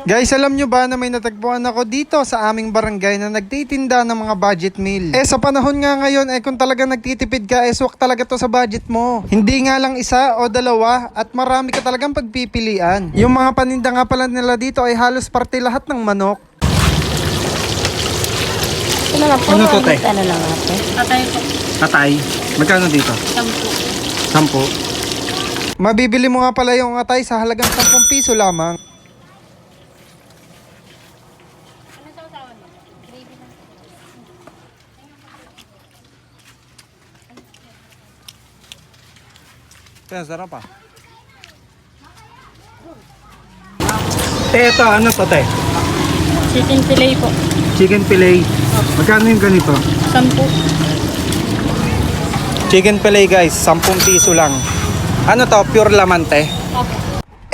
Guys, alam nyo ba na may natagpuan ako dito sa aming barangay na nagtitinda ng mga budget meal? Sa panahon nga ngayon, kung talaga nagtitipid ka, swak talaga to sa budget mo. Hindi nga lang isa o dalawa at marami ka talagang pagpipilian. Yung mga paninda nga pala nila dito ay halos parte lahat ng manok. Ano lang po? Ano to, te? Ano lang ate? Patay po. Atay. Magkano dito? 10. 10. Mabibili mo nga pala yung atay sa halagang 10 piso lamang. Kaya sarap ah. Ito, ano to, te? Chicken fillet po. Chicken fillet. Magkano yung ganito? 10. Chicken fillet guys, 10 piso lang. Ano to? Pure laman, te? Opo.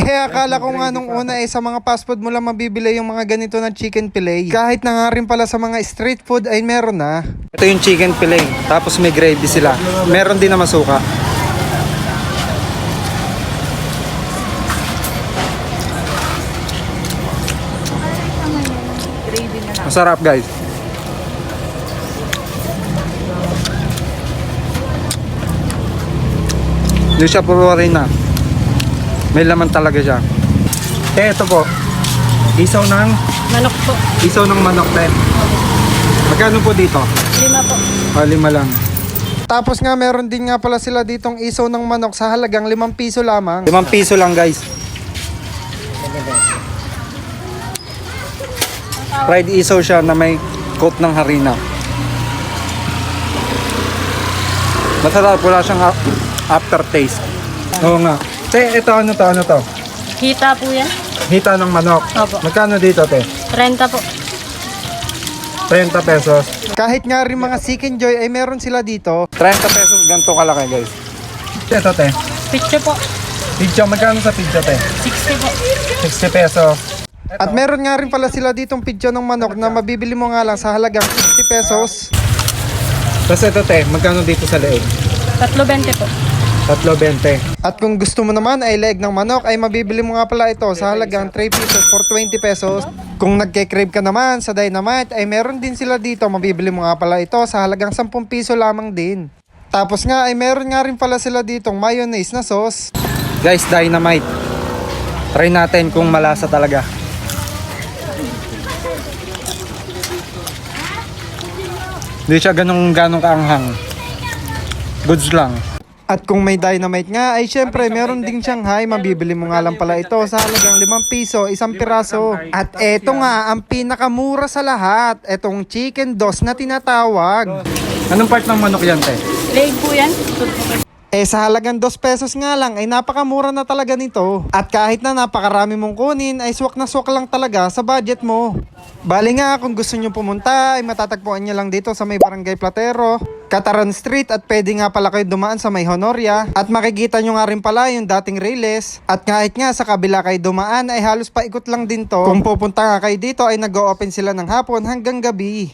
Akala ko nga nung una sa mga fast food mo lang mabibili yung mga ganito na chicken fillet. Kahit na nga rin pala sa mga street food ay meron na. Ito yung chicken fillet. Tapos may gravy sila. Meron din na masuka. Masarap guys. Hindi siya puro harina. May laman talaga siya. Ito po. Isaw ng Manok po. manok, te. Magkano po dito? 5 po. 5 lang. Tapos nga meron din nga pala sila ditong isaw ng manok sa halagang 5 piso lamang. 5 piso lang guys. Fried isaw siya na may coat ng harina. Masarap, wala siyang aftertaste. Oo nga. Te, ito ano to? Hita po yan. Hita ng manok. Opo. Magkano dito, te? 30 po. 30 pesos. Kahit nga rin mga Chicken Joy ay meron sila dito. 30 pesos, ganito kalaki guys. Ito, te. Pizza po. Pizza, magkano sa pizza, te? 60 po. 60 pesos. At meron nga rin pala sila ditong pidyo ng manok na mabibili mo nga lang sa halagang 60 pesos. Tapos ito, te, magkano dito sa leeg? 3.20 po. 3.20. At kung gusto mo naman ay leg ng manok ay mabibili mo nga pala ito sa halagang 3 pesos for 20 pesos. Kung nagke-crave ka naman sa Dynamite ay meron din sila dito, mabibili mo nga pala ito sa halagang 10 piso lamang din. Tapos nga ay meron nga rin pala sila ditong mayonnaise na sauce. Guys, Dynamite. Try natin kung malasa talaga. Hindi siya ganong kaanghang. Goods lang. At kung may Dynamite nga ay syempre meron ding Shanghai, mabibili mo nga lang pala ito sa halagang 5 piso, isang piraso. At eto nga ang pinakamura sa lahat, etong chicken dos na tinatawag. Anong part ng manok yan, te? Leg po yan. Sa halagang 2 pesos nga lang ay napakamura na talaga nito. At kahit na napakarami mong kunin ay swak na swak lang talaga sa budget mo. Bali nga kung gusto nyo pumunta ay matatagpuan nyo lang dito sa may Barangay Platero, Cataran Street at pwede nga pala kayo dumaan sa may Honoria. At makikita nyo nga rin pala yung dating Reyes. At kahit nga sa kabila kayo dumaan ay halos paikot lang din to. Kung pupunta nga kayo dito ay nag-o-open sila ng hapon hanggang gabi.